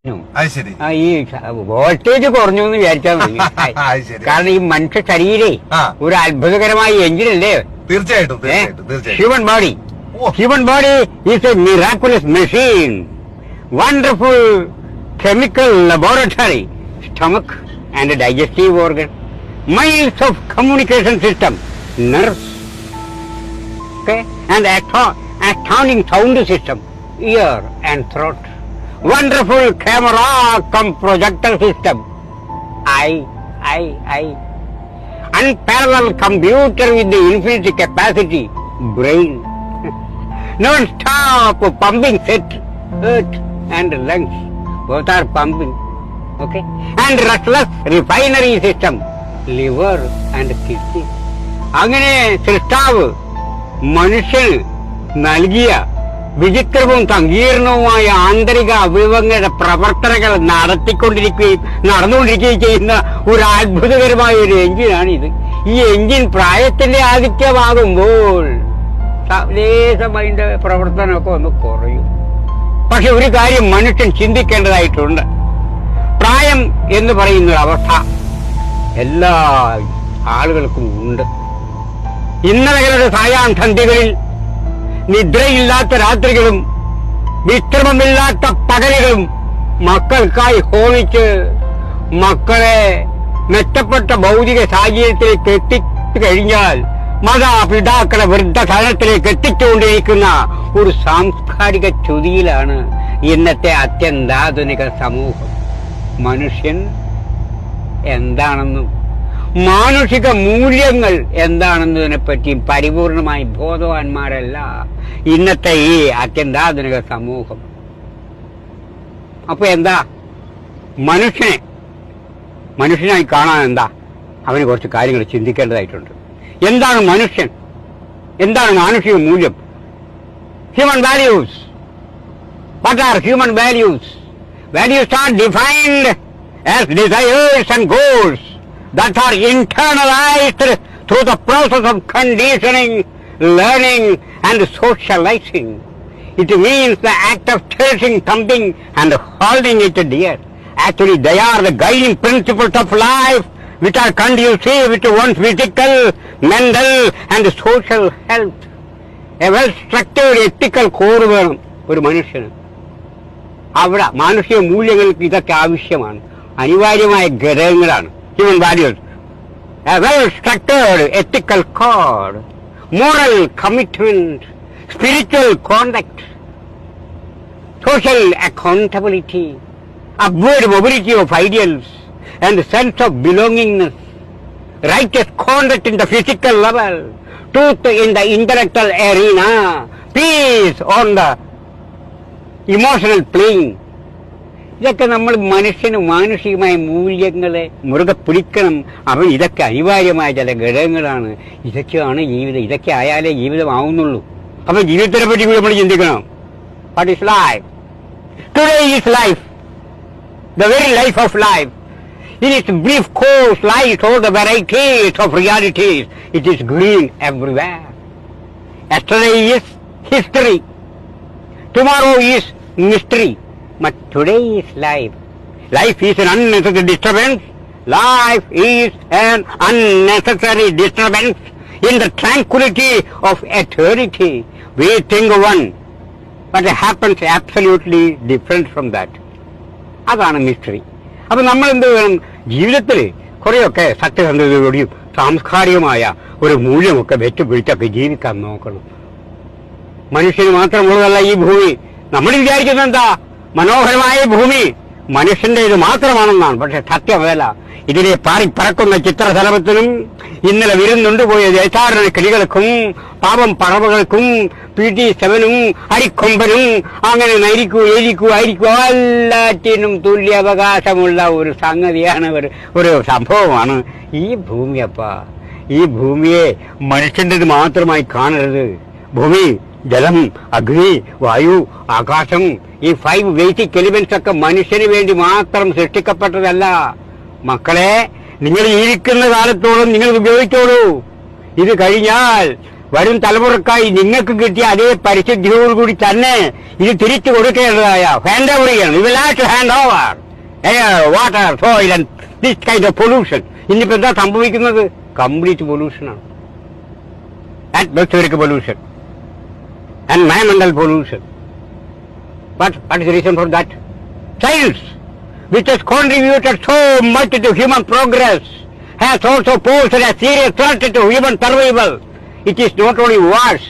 ഈ വോൾട്ടേജ് കുറഞ്ഞു എന്ന് വിചാരിച്ചാൽ മതി. കാരണം ഈ മനുഷ്യ ശരീരേ ഒരു അത്ഭുതകരമായ എഞ്ചിനല്ലേ. തീർച്ചയായിട്ടും human body is A miraculous machine, wonderful chemical laboratory, stomach and digestive organ, miles of communication system, nerves, and astounding sound system, ear and throat, wonderful camera cum projector system, eye, unparalleled computer with the infinite capacity, brain, non-stop pumping set, heart and lungs, both are pumping, and restless refinery system, liver and kidney. അങ്ങനെ സൃഷ്ടാവ് മനുഷ്യന് നൽകിയ വിചിത്രവും സങ്കീർണവുമായ ആന്തരിക അവയവങ്ങളുടെ പ്രവർത്തനങ്ങൾ നടന്നുകൊണ്ടിരിക്കുകയും ചെയ്യുന്ന ഒരു അത്ഭുതകരമായ ഒരു എഞ്ചിനാണിത്. ഈ എഞ്ചിൻ പ്രായത്തിന്റെ ആധിക്യമാകുമ്പോൾ ലേശം അതിന്റെ പ്രവർത്തനമൊക്കെ ഒന്ന് കുറയും. പക്ഷെ ഒരു കാര്യം മനുഷ്യൻ ചിന്തിക്കേണ്ടതായിട്ടുണ്ട്. പ്രായം എന്ന് പറയുന്ന അവസ്ഥ എല്ലാ ആളുകൾക്കും ഉണ്ട്. ഇന്നലകളുടെ സായാഹ്നസന്ധ്യകളിൽ നിദ്രയില്ലാത്ത രാത്രികളും വിശ്രമമില്ലാത്ത പകലുകളും മക്കൾക്കായി ഹോമിച്ച് മക്കളെ മെച്ചപ്പെട്ട ഭൗതിക സാഹചര്യത്തിലേക്ക് എത്തിച്ചു കഴിഞ്ഞാൽ മാതാപിതാക്കളെ വൃദ്ധസദനത്തിലേക്ക് എത്തിച്ചുകൊണ്ടിരിക്കുന്ന ഒരു സാംസ്കാരിക ചുതിയിലാണ് ഇന്നത്തെ അത്യന്താധുനിക സമൂഹം. മനുഷ്യൻ എന്താണെന്നും മാനുഷിക മൂല്യങ്ങൾ എന്താണെന്നതിനെ പറ്റിയും പരിപൂർണമായി ബോധവാന്മാരല്ല ഇന്നത്തെ ഈ അത്യന്താധുനിക സമൂഹം. അപ്പൊ എന്താ മനുഷ്യനായി കാണാൻ എന്താ അവന് കുറച്ച് കാര്യങ്ങൾ ചിന്തിക്കേണ്ടതായിട്ടുണ്ട്. എന്താണ് മനുഷ്യൻ? എന്താണ് മാനുഷിക മൂല്യം? Human values. What are human values? Values are defined as desires and goals that are internalized through the process of conditioning, learning and socializing. It means the act of cherishing something and holding it dear. Actually, they are the guiding principles of life which are conducive to one's physical, mental and social health. A well-structured ethical core വേണം ഒരു മനുഷ്യന്. അവിടെ മാനുഷിക മൂല്യങ്ങൾക്ക് ഇതൊക്കെ ആവശ്യമാണ്, അനിവാര്യമായ ഘടകങ്ങളാണ്. Human values, a well-structured ethical code, moral commitment, spiritual conduct, social accountability, upward mobility of ideals, and sense of belongingness, righteous conduct in the physical level, truth in the intellectual arena, peace on the emotional plane. ഇതൊക്കെ നമ്മൾ മനുഷ്യന് മാനുഷികമായ മൂല്യങ്ങളെ മുറുകെ പിടിക്കണം. അവൻ ഇതൊക്കെ അനിവാര്യമായ ചില ഘടകങ്ങളാണ്. ഇതൊക്കെയാണ് ജീവിതം. ഇതൊക്കെ ആയാലേ ജീവിതമാവുന്നുള്ളൂ. അപ്പൊ ജീവിതത്തിനെ പറ്റി നമ്മൾ ചിന്തിക്കണം. What is life? Today is life, the very life of life. In its brief course lies all the varieties of realities. It is green everywhere. Yesterday is history. Tomorrow is mystery. But today is life. Life is an unnecessary disturbance. Life is an unnecessary disturbance in the tranquility of eternity. We think one, but it happens absolutely different from that. അതാണ് mystery. അപ്പൊ നമ്മൾ എന്ത് വേണം? ജീവിതത്തിൽ കുറെയൊക്കെ സത്യസന്ധതയോടെയും സാംസ്കാരികമായ ഒരു മൂല്യമൊക്കെ വെച്ചുപിടിച്ചൊക്കെ ജീവിക്കാൻ നോക്കണം. മനുഷ്യന് മാത്രമുള്ളതല്ല ഈ ഭൂമി. നമ്മൾ വിചാരിക്കുന്നത് എന്താ? മനോഹരമായ ഭൂമി മനുഷ്യന്റെ ഇത് മാത്രമാണെന്നാണ്. പക്ഷെ സത്യമല്ല. ഇതിലെ പറക്കുന്ന ചിത്രശലഭത്തിനും ഇന്നലെ വിരുന്നുണ്ടുപോയ ദേശാടന കിളികൾക്കും പാപം പറവകൾക്കും PT7-നും അരിക്കൊമ്പനും അങ്ങനെ നരിക്കൂ എരിക്കൂ അരിക്കൂ എല്ലാറ്റിനും തുല്യാവകാശമുള്ള ഒരു സംഗതിയാണ്, ഒരു സംഭവമാണ് ഈ ഭൂമി. ഈ ഭൂമിയെ മനുഷ്യൻ്റെത് മാത്രമായി കാണരുത്. ഭൂമി, ജലം, അഗ്നി, വായു, ആകാശം, ഈ 5 ബേസിക് എലിമെന്റ്സ് ഒക്കെ മനുഷ്യന് വേണ്ടി മാത്രം സൃഷ്ടിക്കപ്പെട്ടതല്ല. മക്കളെ, നിങ്ങൾ ഇരിക്കുന്ന കാലത്തോളം നിങ്ങൾ ഉപയോഗിച്ചോളൂ. ഇത് കഴിഞ്ഞാൽ വരും തലമുറക്കായി നിങ്ങൾക്ക് കിട്ടിയ അതേ പരിശുദ്ധിയോടുകൂടി തന്നെ ഇത് തിരിച്ചു കൊടുക്കേണ്ടതായ ഹാൻഡ് ഓവർ ചെയ്യണം. You will have to hand over air, water, soil and this kind of pollution. ഇന്നിപ്പോ എന്താ സംഭവിക്കുന്നത്? കംപ്ലീറ്റ് പൊല്യൂഷനാണ്. atmospheric pollution and environmental pollution. What is the reason for that? Science, which has contributed so much to human progress, has also posed a serious threat to human survival. It is not only wars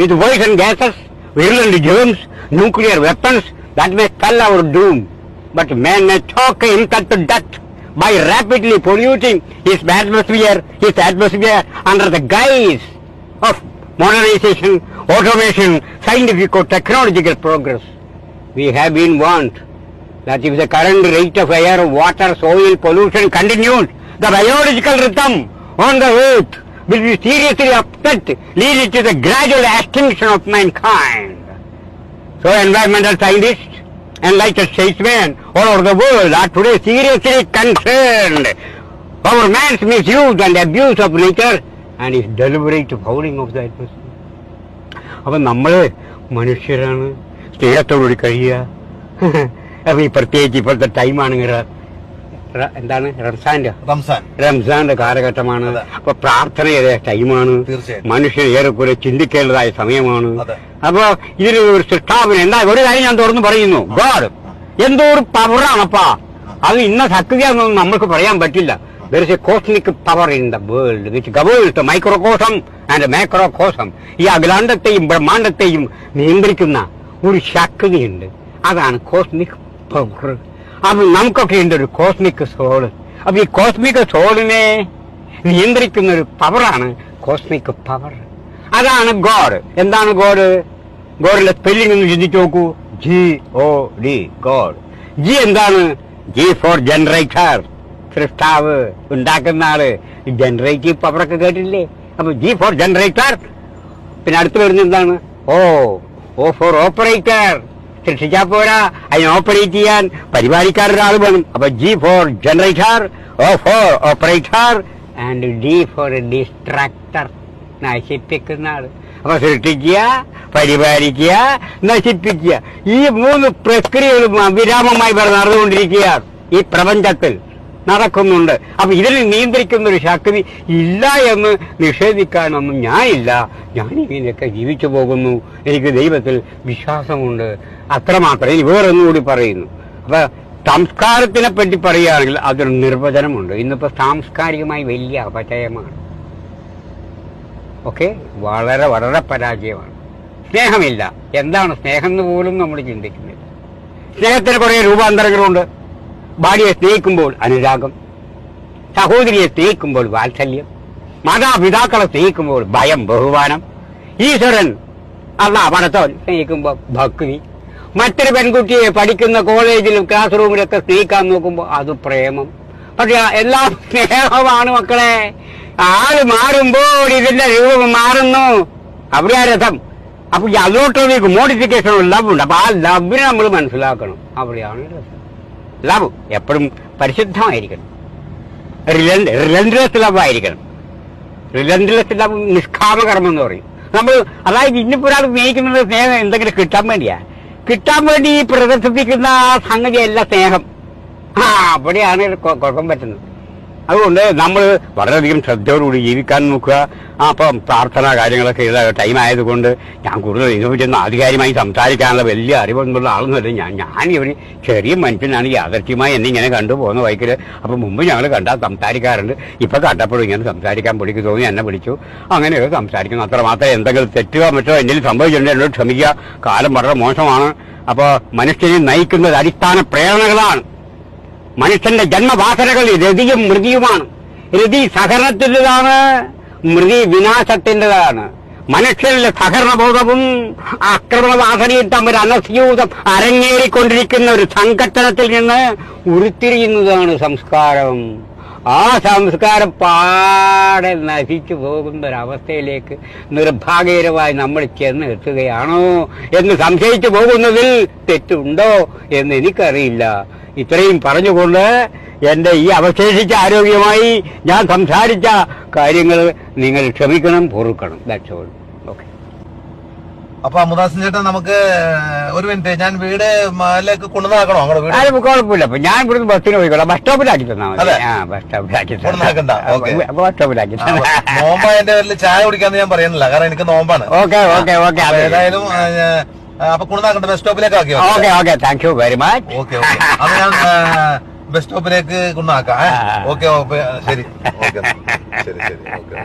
with poison gases, virulent germs, nuclear weapons that may spell our doom, but man may choke himself to death by rapidly polluting his atmosphere under the guise of modernization, automation, scientific or technological progress. We have been warned that if the current rate of air, water, soil pollution continues, the biological rhythm on the earth will be seriously upset, leading to the gradual extinction of mankind. So environmental scientists and enlightened statesmen all over the world are today seriously concerned over man's misuse and abuse of nature and his deliberate fouling of the atmosphere. അപ്പൊ നമ്മള് മനുഷ്യരാണ്, സ്നേഹത്തോടുകൂടി കഴിയുക. അപ്പൊ ഈ പ്രത്യേകിച്ച് ഇപ്പോഴത്തെ ടൈമാണ് എന്താണ് റംസാന്റെ കാലഘട്ടമാണ്. അപ്പൊ പ്രാർത്ഥനയുടെ ടൈമാണ്, മനുഷ്യൻ ഏറെക്കുറെ ചിന്തിക്കേണ്ടതായ സമയമാണ്. അപ്പൊ ഇതിന് ഒരു സൃഷ്ടാവിന് എന്താ ഒരു കാര്യം ഞാൻ തുറന്നു പറയുന്നു, ഗോഡ് എന്തോ ഒരു പവറാണപ്പാ. അത് ഇന്ന ശക്തിയാണെന്നൊന്നും നമ്മൾക്ക് പറയാൻ പറ്റില്ല. There is a cosmic power in the world which governs the microcosm and macrocosm. ഈ അഖിലാണ്ടത്തെയും ബ്രഹ്മാണ്ടത്തെയും നിയന്ത്രിക്കുന്ന ഒരു ശക്തിയുണ്ട്. അതാണ് കോസ്മിക് പവർ. അപ്പൊ നമുക്കൊക്കെ ഉണ്ട് ഒരു കോസ്മിക് സോള്. അപ്പൊ ഈ കോസ്മിക് സോളിനെ നിയന്ത്രിക്കുന്ന ഒരു പവറാണ് കോസ്മിക് പവർ. അതാണ് ഗോഡ്. എന്താണ് ഗോഡ്? ഗോഡിന്റെ സ്പെല്ലിംഗ് ഒന്ന് ചിന്തിച്ചു നോക്കൂ. GOD, God. ജി എന്താണ്? ജി ഫോർ ജനറേറ്റർ, സൃഷ്ടാവ്, ഉണ്ടാക്കുന്ന ആള്. ജനറേറ്റീവ് പവറൊക്കെ കേട്ടില്ലേ? അപ്പൊ ജി ഫോർ ജനറേറ്റർ. പിന്നെ അടുത്ത് വരുന്ന എന്താണ്? ഓ ഫോർ ഓപ്പറേറ്റർ. സൃഷ്ടിച്ചാൽ പോരാ, അതിനെ ഓപ്പറേറ്റ് ചെയ്യാൻ പരിപാലിക്കാരൊരാൾ വേണം. അപ്പൊ G for generator, O for operator and D for destructor, നശിപ്പിക്കുന്ന ആള്. അപ്പൊ സൃഷ്ടിക്കുക, പരിപാലിക്കുക, നശിപ്പിക്കുക, ഈ 3 പ്രക്രിയകളും അവിരാമമായി നടന്നുകൊണ്ടിരിക്കുകയാണ് ഈ പ്രപഞ്ചത്തിൽ നടക്കുന്നുണ്ട്. അപ്പൊ ഇതിനെ നിയന്ത്രിക്കുന്ന ഒരു ശക്തി ഇല്ല എന്ന് നിഷേധിക്കാനൊന്നും ഞാനില്ല. ഞാനിങ്ങനെയൊക്കെ ജീവിച്ചു പോകുന്നു. എനിക്ക് ദൈവത്തിൽ വിശ്വാസമുണ്ട്, അത്രമാത്രം. ഇനി വേറൊന്നുകൂടി പറയുന്നു. അപ്പൊ സംസ്കാരത്തിനെ പറ്റി പറയുകയാണെങ്കിൽ അതൊരു നിർവചനമുണ്ട്. ഇന്നിപ്പോ സാംസ്കാരികമായി വലിയ അപചയമാണ്. ഓക്കെ, വളരെ വളരെ പരാജയമാണ്. സ്നേഹമില്ല. എന്താണ് സ്നേഹം എന്ന് പോലും നമ്മൾ ചിന്തിക്കുന്നില്ല. സ്നേഹത്തിന് കുറെ രൂപാന്തരങ്ങളുണ്ട്. ഭാര്യയെ സ്നേഹിക്കുമ്പോൾ അനുരാഗം, സഹോദരിയെ സ്നേഹിക്കുമ്പോൾ വാത്സല്യം, മാതാപിതാക്കളെ സ്നേഹിക്കുമ്പോൾ ഭയം, ബഹുമാനം, ഈശ്വരൻ പടത്തോൻ സ്നേഹിക്കുമ്പോൾ ഭക്തി, മറ്റൊരു പെൺകുട്ടിയെ പഠിക്കുന്ന കോളേജിലും ക്ലാസ് റൂമിലൊക്കെ സ്നേഹിക്കാൻ നോക്കുമ്പോൾ അത് പ്രേമം. പക്ഷെ എല്ലാം സ്നേഹമാണ് മക്കളെ. ആള് മാറുമ്പോൾ ഇതിന്റെ രൂപം മാറുന്നു. അവിടെയാ രസം. അപ്പൊ അതോട്ടൊരു മോഡിഫിക്കേഷൻ ലവ് ഉണ്ട്. അപ്പൊ ആ ലവിനെ നമ്മൾ മനസ്സിലാക്കണം. അവിടെയാണ് രസം. ലവ് എപ്പോഴും പരിശുദ്ധമായിരിക്കണം. റിലൻഡ്ലെസ് ലവ് ആയിരിക്കണം. റിലൻഡ്ലെസ് ലവ് നിഷ്കാമകർമ്മം എന്ന് പറയും നമ്മൾ. അതായത് ഇന്നിപ്പോ ഒരാൾ സ്നേഹിക്കുന്നത് സ്നേഹം എന്തെങ്കിലും കിട്ടാൻ വേണ്ടിയാ. കിട്ടാൻ വേണ്ടി പ്രദർശിപ്പിക്കുന്ന ആ സംഗതിയല്ല സ്നേഹം. അവിടെയാണ് കുഴപ്പം പറ്റുന്നത്. അതുകൊണ്ട് നമ്മൾ വളരെയധികം ശ്രദ്ധയോടുകൂടി ജീവിക്കാൻ നോക്കുക. അപ്പം പ്രാർത്ഥന കാര്യങ്ങളൊക്കെ ടൈം ആയതുകൊണ്ട് ഞാൻ കൂടുതൽ ഇതിനെപ്പറ്റി ആധികാരികമായി സംസാരിക്കാനുള്ള വലിയ അറിവൊന്നുള്ള ആളൊന്നുമല്ല. ഞാനൊരു ചെറിയ മനുഷ്യനാണ്. യാദർച്ഛ്യമായി എന്നെ ഇങ്ങനെ കണ്ടുപോകുന്ന വൈക്കില്. അപ്പം മുമ്പ് ഞങ്ങൾ കണ്ടാൽ സംസാരിക്കാറുണ്ട്. ഇപ്പൊ കണ്ടപ്പോഴും ഇങ്ങനെ സംസാരിക്കാൻ പിടിക്ക് തോന്നി എന്നെ വിളിച്ചു. അങ്ങനെയൊക്കെ സംസാരിക്കുന്നു. അത്രമാത്രം എന്തെങ്കിലും തെറ്റുക മറ്റോ എന്തെങ്കിലും സംഭവിച്ചിട്ടുണ്ടെങ്കിൽ എന്നോട് ക്ഷമിക്കുക. കാലം വളരെ മോശമാണ്. അപ്പൊ മനുഷ്യനെ നയിക്കുന്നത് അടിസ്ഥാന പ്രേരണകളാണ്. മനുഷ്യന്റെ ജന്മവാസനകൾ രതിയും മൃതിയുമാണ്. രതി സഹകരണത്തിൻ്റെതാണ്, മൃതി വിനാശത്തിൻ്റെതാണ്. മനുഷ്യരിലെ സഹകരണബോധവും ആക്രമണവാസനയും തമ്മിൽ അനസ്യൂതം അരങ്ങേറിക്കൊണ്ടിരിക്കുന്ന ഒരു സംഘട്ടനത്തിൽ നിന്ന് ഉരുത്തിരിയുന്നതാണ് സംസ്കാരം. ആ സംസ്കാരം പാടെ നശിച്ചു പോകുന്ന ഒരവസ്ഥയിലേക്ക് നിർഭാഗ്യകരമായി നമ്മൾ ചെന്ന് എത്തുകയാണോ എന്ന് സംശയിച്ചു പോകുന്നതിൽ തെറ്റുണ്ടോ എന്ന് എനിക്കറിയില്ല. ഇത്രയും പറഞ്ഞുകൊണ്ട് എന്റെ ഈ അവശേഷിച്ച ആരോഗ്യമായി ഞാൻ സംസാരിച്ച കാര്യങ്ങൾ നിങ്ങൾ ക്ഷമിക്കണം, പൊറുക്കണം. That's all. ഓക്കെ. അപ്പൊ അമുദാസൻ ചേട്ടൻ നമുക്ക് ഒരു മിനിറ്റ്, ഞാൻ വീട് മലേക്ക് കൊണ്ടുവന്നാക്കണോ അങ്ങോട്ട് വീട്? അത് കുഴപ്പമില്ല. അപ്പൊ ഞാൻ ഇവിടുന്ന് ബസ്സിന് പോയിക്കോളാം. ബസ് സ്റ്റോപ്പിലാക്കി തന്നാ മതി. ബസ് സ്റ്റോപ്പിലാക്കി ബസ് സ്റ്റോപ്പിലാക്കി നോമ്പായതിന്റെ പേരിൽ ചായ കുടിക്കാന്ന് ഞാൻ പറയുന്നില്ല, കാരണം എനിക്ക് നോമ്പാണ്. Okay okay okay. ഏതായാലും അപ്പൊ കൊണ്ടുവന്നാക്കട്ടെ, ബസ് സ്റ്റോപ്പിലേക്ക് ആക്കി. Okay okay, thank you very much. Okay okay, അത് ഞാൻ ബസ് സ്റ്റോപ്പിലേക്ക് കൊണ്ടുവന്നാക്കാം. ഓക്കെ ശരി. ഓക്കെ ശരി ശരി. ഓക്കെ.